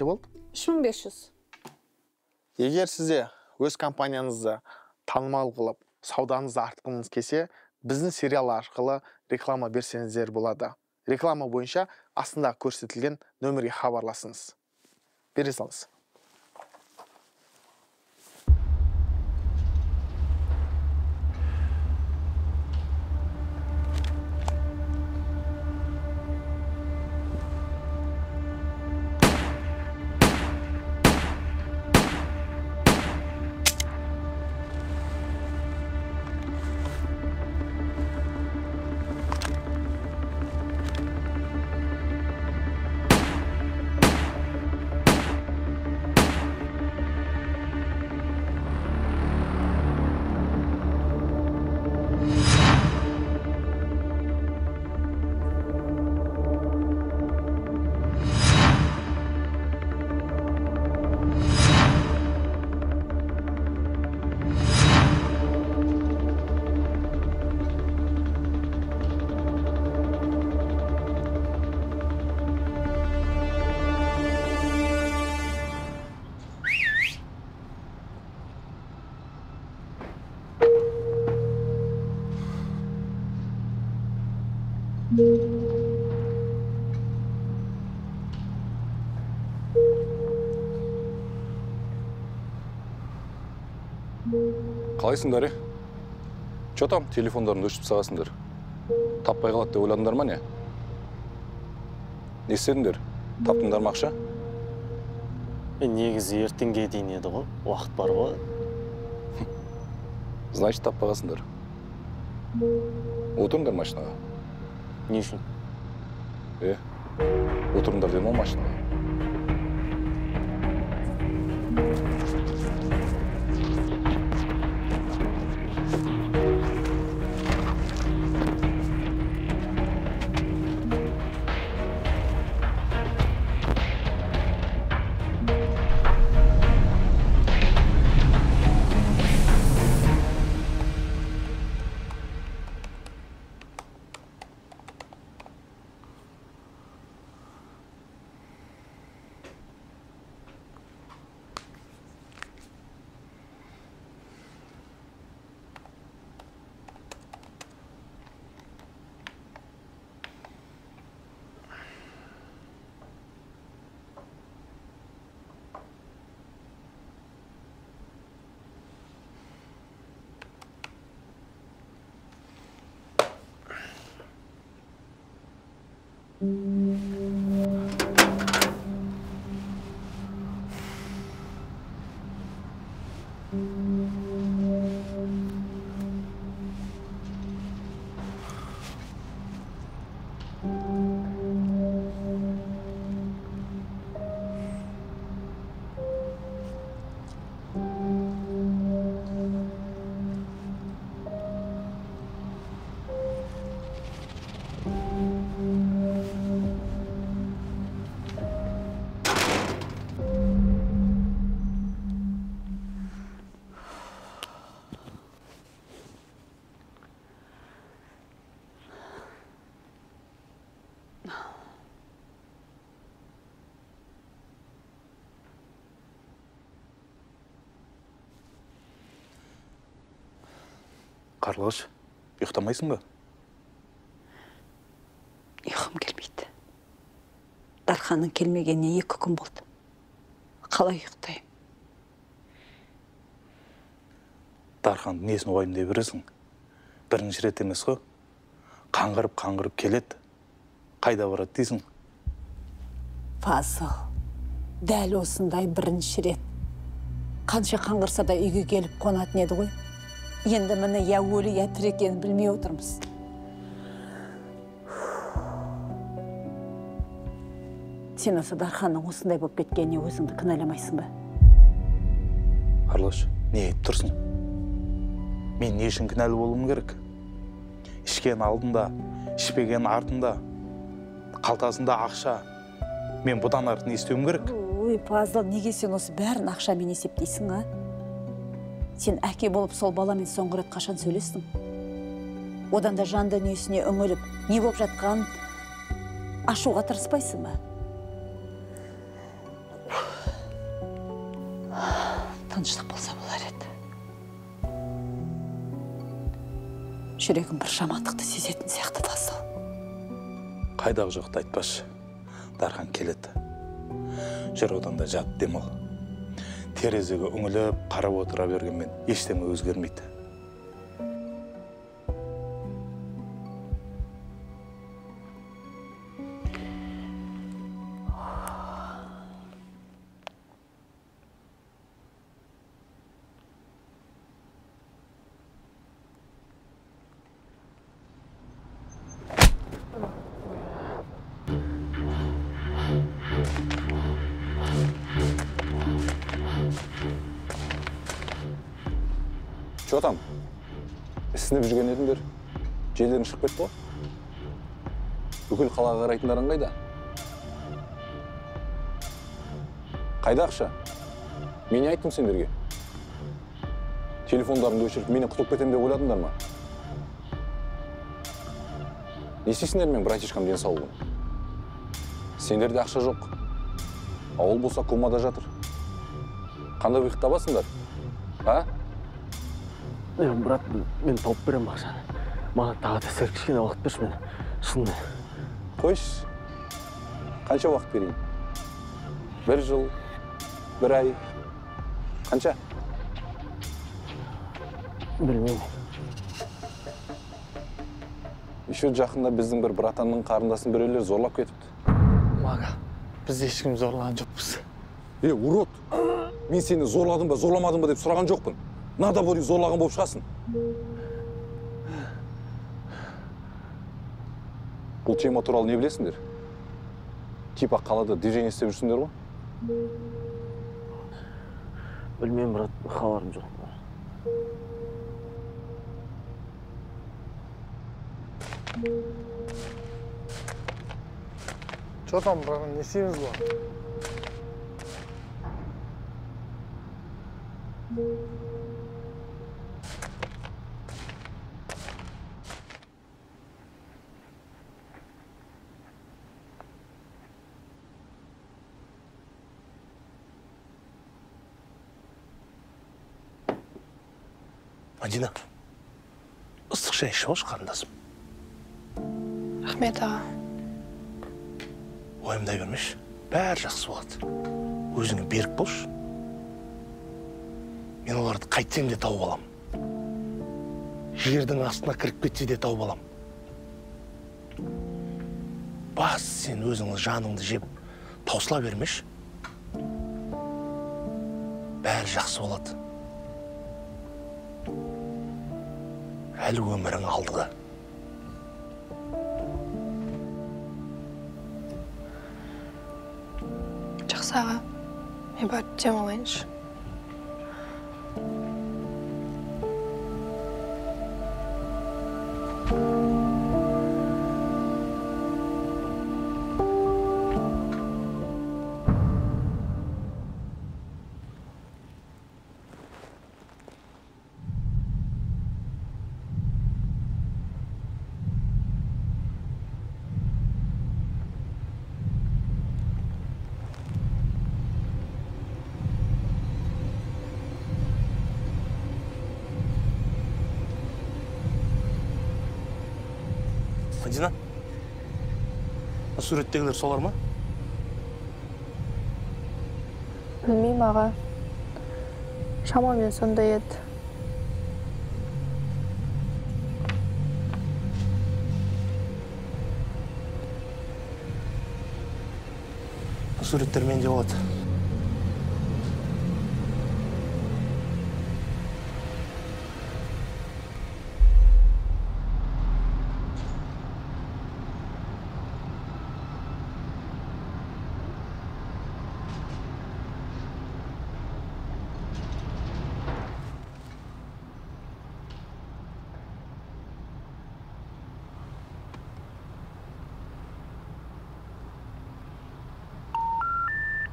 қанша болды? 3500. Егер сізде өз компанияңызды танымал қылып, сауданызды артқыңыз келсе, біздің сериал арқылы реклама берсеңіздер болады. Реклама бойынша астында көрсетілген нөмірге хабарласыңыз. Бере салыңыз. Қалайсыңдар, Чо там телефондарын өшіп сағасыңдар? Таппай қалады деп ойладыңдар ма не? Не істедіңдер? Таптыңдар ма ақша? Негізі ертеңге дейін еді ғой, уақыт бар ғой. Значит, таппағасыңдар. Отырыңдар машинаға. Не үшін? Отырыңдар дем ол машинаға. Қарлығыш, ұйықтамайсың ба? Ұйқым келмейді. Дарханның келмегеніне 2 күн болды. Қалай ұйықтайым? Дархан несін уайымдай бересің? Бірінші рет емес қой. Қаңғырып келеді. Қайда барады дейсің? Фазыл, дәл осындай бірінші рет. Қанша қаңғырса да үйге келіп қонатын еді ғой. Енді міне я өлі, я тірі екенін білмей отырмыз. Сен осы Дарханның осындай болып кеткеніне өзіңді кінәламайсың ба? Қарлығыш, не айтып тұрсың? Мен не үшін кінәлі болуым керек? Ішкен алдында, ішпеген артында, қалтасында ақша. Мен бұдан артын не істеуім керек? Ой, Фазыл, неге сен осы бәрін ақшамен есептейсің, а? Сен әке болып сол баламен соңғы рет қашан сөйлестің? Одан да жан дүниесіне үңіліп, не болып жатқанын ашуға тырыспайсың ба? тыныштық болса болар еді. Жүрегім бір жамандықты сезетін сияқты Фазыл. Қайдағы жоқты айтпашы. Дархан келеді. Жүр оданда жат демал. Терезеге үңіліп, қарап отыра бергенмен ештеңе өзгермейді. Жотам, ісініп жүрген едіңдер, жерлерің шығып кетті ғой. Бүкіл қалаға қарайтындарың қайда? Қайда ақша? Мен не айттым сендерге? Телефондарыңды өшіріп, мені құтылып кетем деп ойладыңдар ма? Не істейсіңдер мен братишкам денсаулығын? Сендерде ақша жоқ. Ауыл болса комада жатыр. Қандай ұйқы табасыңдар? А? Брат, мен тауып берем ақшаны. Маған тағы да сәл кішкене уақыт берші мен. Шынымен. Қойшы. Қанша уақыт берейін? 1 жыл, 1 ай. Қанша? Білмеймін. Еще жақында біздің бір братанның қарындасын біреулер зорлап кетіпті. Мага, біз ешкім зорлаған жоқпыз. Урод! Мен сені зорладым ба, зорламадым ба деп сұраған жоқпын. Надо бори зорлаған болып шығасың. Бұл тема туралы не білесіңдер? Типа қалада движение істеп жүрсіңдер ғой? Білмеймін, брат, хабарым жоқ. Жотам, брағын, не істейміз бұл? Мадина, ыстық шай ішіп алшы, қарындасым. Рахмет, аға. Ойымдай бермеші, бәрі жақсы болады. Өзіңе берік болшы. Мен оларды қайтсем де тауып алам. Жердің астына кіріп кетсе де тауып алам. Бас сен өзіңнің жаныңды жеп таусыла бермеші. Бәрі жақсы болады. Әлі өмірің алдыға. Жақсы, аға. Мен барып демалайыншы. Мадина, суреттегілер солар ма? Білмеймін, аға. Шамамен сондай еді. Суреттер менде болады.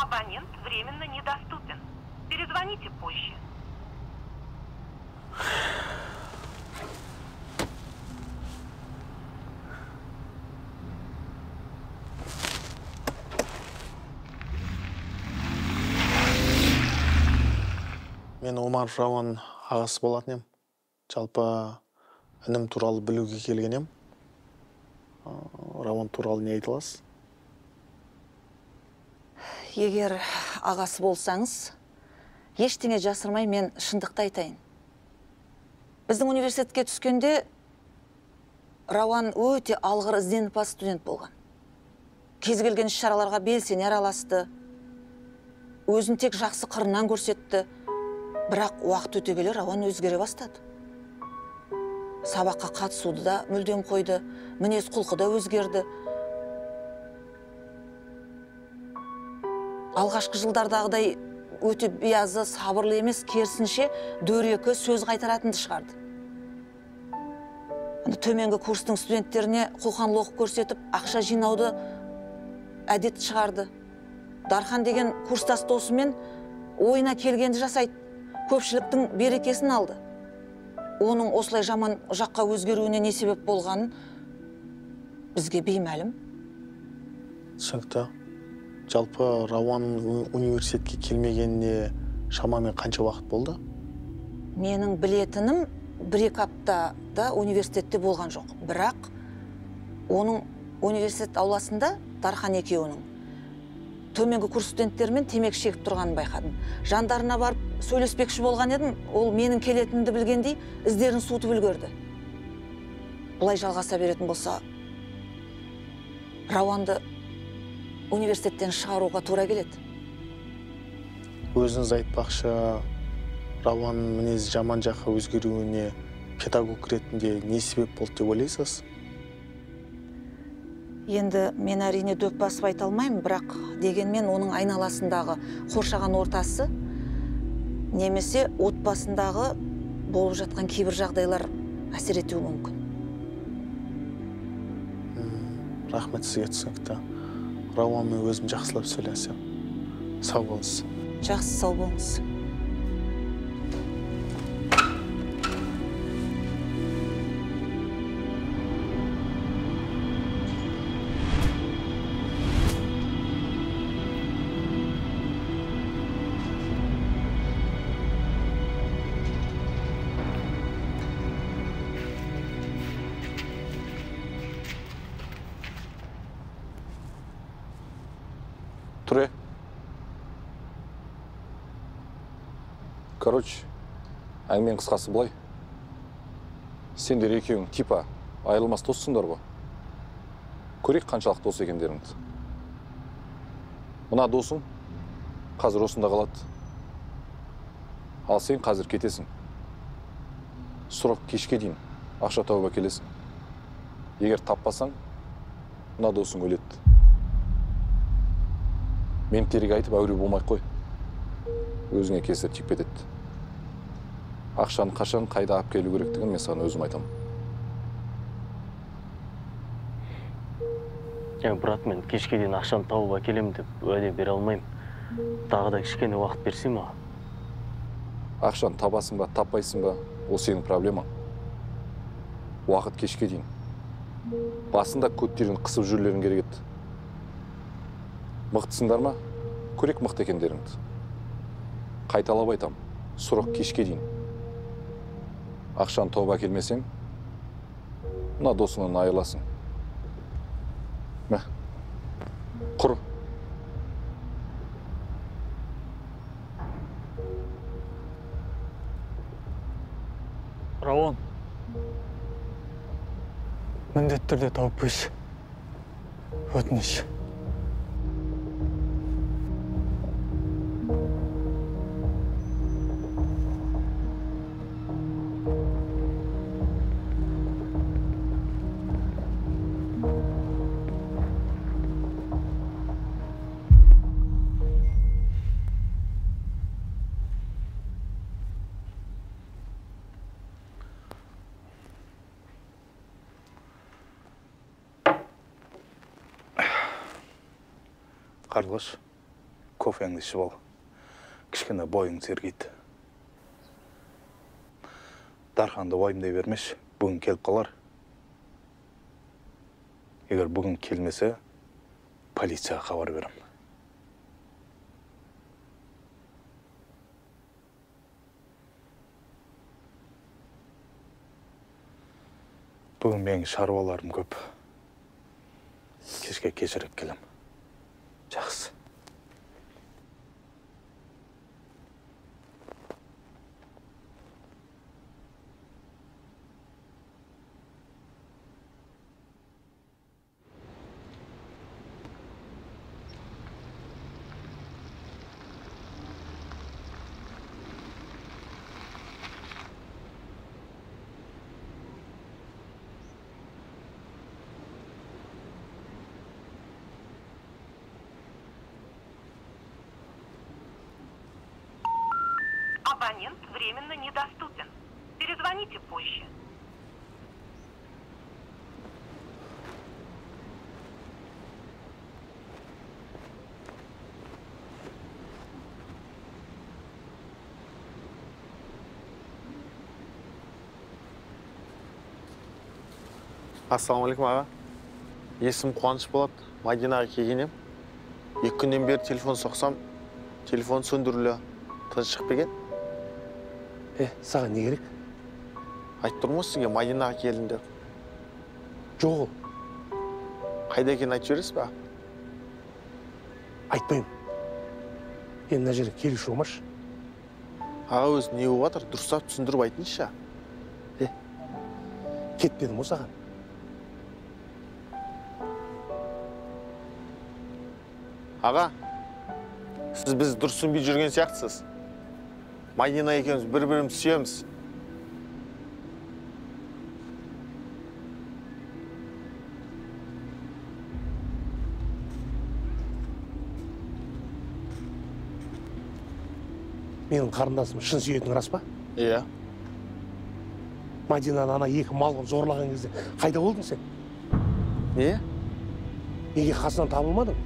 Абонент временно недоступен. Перезвоните позже. Мен Омар Рауан ағасы болатын ем. Жалпы інім туралы білуге келген ем. Рауан туралы не айта аласыз? Егер ағасы болсаңыз, ештеңе жасырмай мен шындықты айтайын. Біздің университетке түскенде Рауан өте алғыр ізденімпаз студент болған. Кез келген іс-шараларға белсене араласты. Өзін тек жақсы қырынан көрсетті. Бірақ уақыт өте келе Рауан өзгере бастады. Сабаққа қатысуды да мүлдем қойды, мінез құлқы да өзгерді. Алғашқы жылдардағыдай өте биязы, сабырлы емес, керісінше дөрекі сөз қайтаратынды шығарды. Төменгі курстың студенттеріне қолқанлылық көрсетіп, ақша жинауды әдет шығарды. Дархан деген курстас досымен ойына келгенді жасайды. Көпшіліктің берекесін алды. Оның осылай жаман жаққа өзгеруіне не себеп болғанын бізге беймәлім. Түсінікті. Жалпы Рауанның университетке келмегеніне шамамен қанша уақыт болды? Менің білетінім 1-2 аптада университетте болған жоқ. Бірақ оның университет ауласында Дархан екеуінің төменгі курс студенттермен темекі шегіп тұрғанын байқадым. Жандарына барып сөйлеспекші болған едім, ол менің келетінімді білгендей іздерін суытып үлгерді. Бұлай жалғаса беретін болса, Рауанды университеттен шығаруға тура келеді. Өзіңіз айтпақшы, Рауанның мінезі жаман жаққа өзгеруіне педагог ретінде не себеп болды деп ойлайсыз? Енді мен әрине дөп басып айта алмаймын, бірақ дегенмен оның айналасындағы қоршаған ортасы немесе отбасындағы болып жатқан кейбір жағдайлар әсер етуі мүмкін. Рахмет сізге, түсінікті. Рауанмен өзім жақсылап сөйлесем. Сау болыңыз. Жақсы, сау болыңыз. Тұре. Короче, әңгімен қысқасы былай. Сендер екеуің типа айырылмас доссыңдар ғой. Көрейік қаншалық дос екендеріңді. Мына досың қазір осында қалады. Ал сен қазір кетесің. Сұрап кешке дейін ақша тауып әкелесің. Егер таппасаң, мына досың өледі. Мен терек айтып әуре болмай қой. Өзіңе кесір тиіп кетеді. Ақшаны қашан қайда алып келу керектігін мен саған өзім айтамын. Брат, мен кешке дейін ақшаны тауып әкелемін деп уәде бере алмаймын. Тағы да кішкене уақыт берсей ма? Ақшаны табасың ба, таппайсың ба, ол сенің проблемаң. Уақыт кешке дейін. Басында көттерін қысып жүрулерің керек еді. Мықтысыңдар ма? Көрек мықты екендеріңді. Қайталап айтам, сұрық кешке дейін. Ақшаны тауып әкелмесең, мына досыңнан айырыласың. Мә, құр. Рауан, міндетті түрде тауып қойшы. Өтініш. Қарлығаш, кофеңді ішіп ал. Кішкене бойың сергейді. Дарханды уайымдай бермеш, бүгін келіп қалар. Егер бүгін келмесе, полицияға хабар берем. Бүгін менің шаруаларым көп. Кешке кешіріп келем. Жақсы. Абонент временно недоступен. Перезвоните позже. Ассалаумағалейкум аға. Есім Қуаныш болады. Мадинаға келген ем. 2 күннен бері телефон соқсам, телефон сөндірулі. Тыныш шығып келген. Саған не керек? Айтып тұрмын сізге Мадинаға келдім деп. Жоқ ол. Қайда екенін айтып жібересіз ба? Айтпаймын. Енді мына жерге келуші болмашы. Аға өзі не болып жатыр? Дұрыстап түсіндіріп айтыңызшы. Кетпедім ғой саған. Аға, сіз біз дұрыс түсінбей жүрген сияқтысыз. Мадина екеуміз бір-бірімізді сүйеміз. Менің қарындасым шын сүйетінің рас па? Иә. Мадинаны ана 2 малғын зорлаған кезде қайда болдың сен? Не? Неге қасынан табылмадың?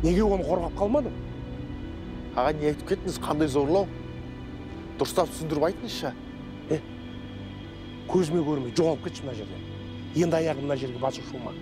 Неге оны қорғап қалмадың? Аға, не айтып кеттіңіз? Қандай зорлау? Дұрыстап түсіндіріп айтыңызшы. Көзіме көрмей жоғалып кетші мына жерден. Енді аяғым мына жерге басып шума.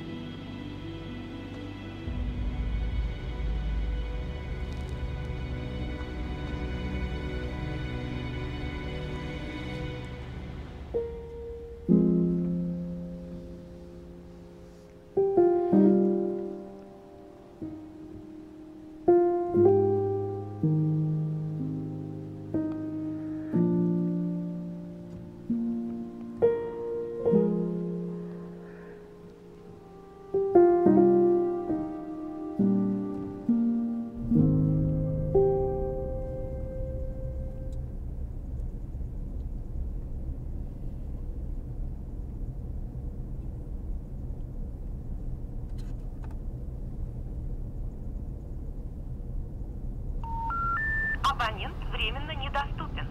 Абонент временно недоступен.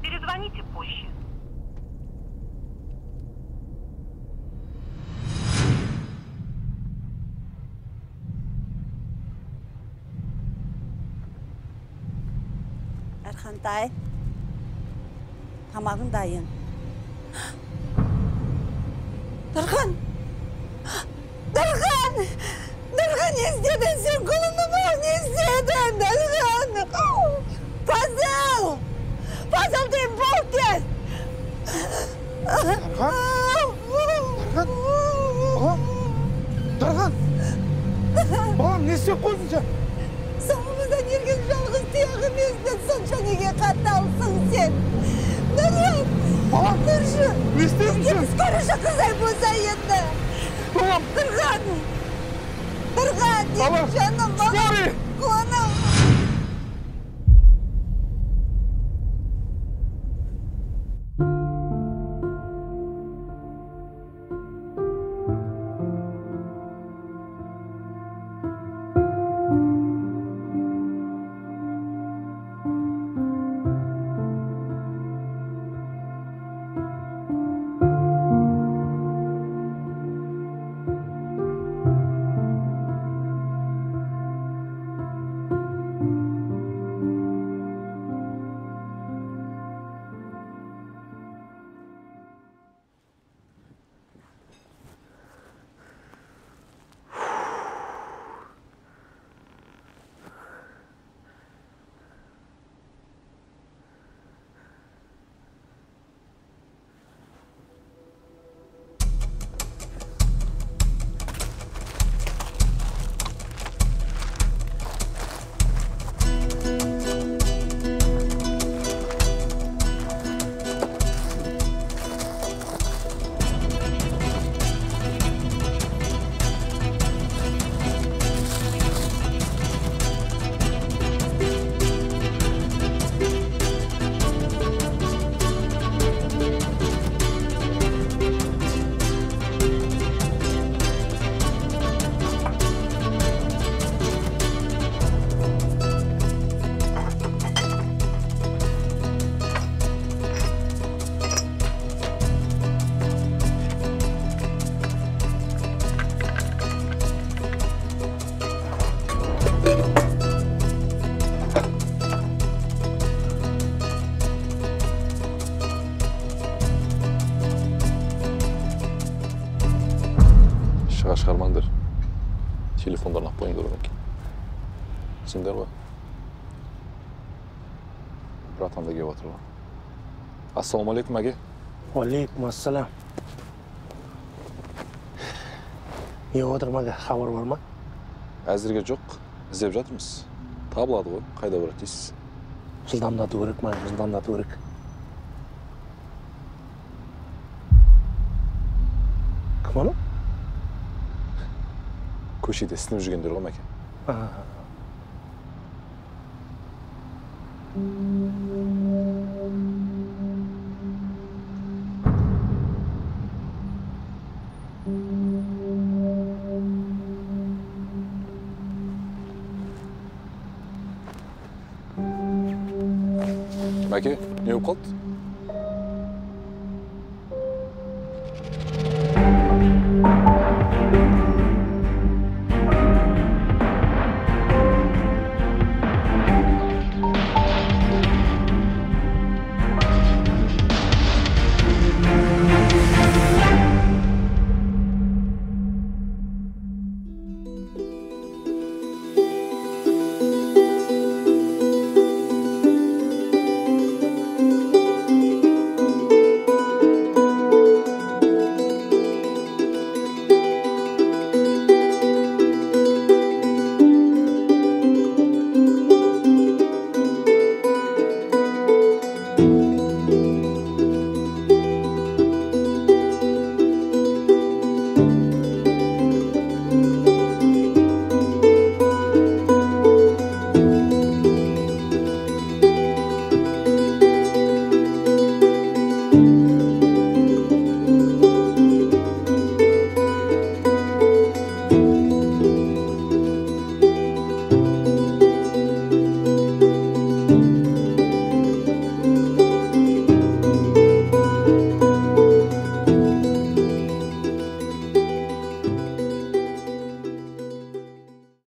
Перезвоните позже. Erkanтай, тамағың дайын. Дархан! Дархан! Дархан, не істедің сен? Құлынымы не істедің? Дархан! Пазыл! Пазыл дейін бол тез! Дархан! Дархан! Балам, не істеп қойдың сен? Соңымыздан ерген жалғыз тұяғы емеспен, сонша неге қаталсың сен? Дархан! Балам! Тұршы! Не істедің сен? Скорыша қызай болса енді! Балам! Дархан! Дархан! Балам! Жаным, балам! Қуаным! шығармаңдар. Телефондарын алып қойыңдар одан кейін. Сендер ғой. Братан да келіп отыр ғой. Ассалаумағалейкум, әке. Уалейкум ассалам. Не отырмын, әке? Хабар бар ма? Әзірге жоқ. Іздеп жатырмыз. Табылады ғой. Қайда барады дейсіз? Жылдамдату керек, ма? Жылдамдату керек. Кім ана? Көшеде сынып жүргендер ғой, мәке. Мәке, не болып қалды?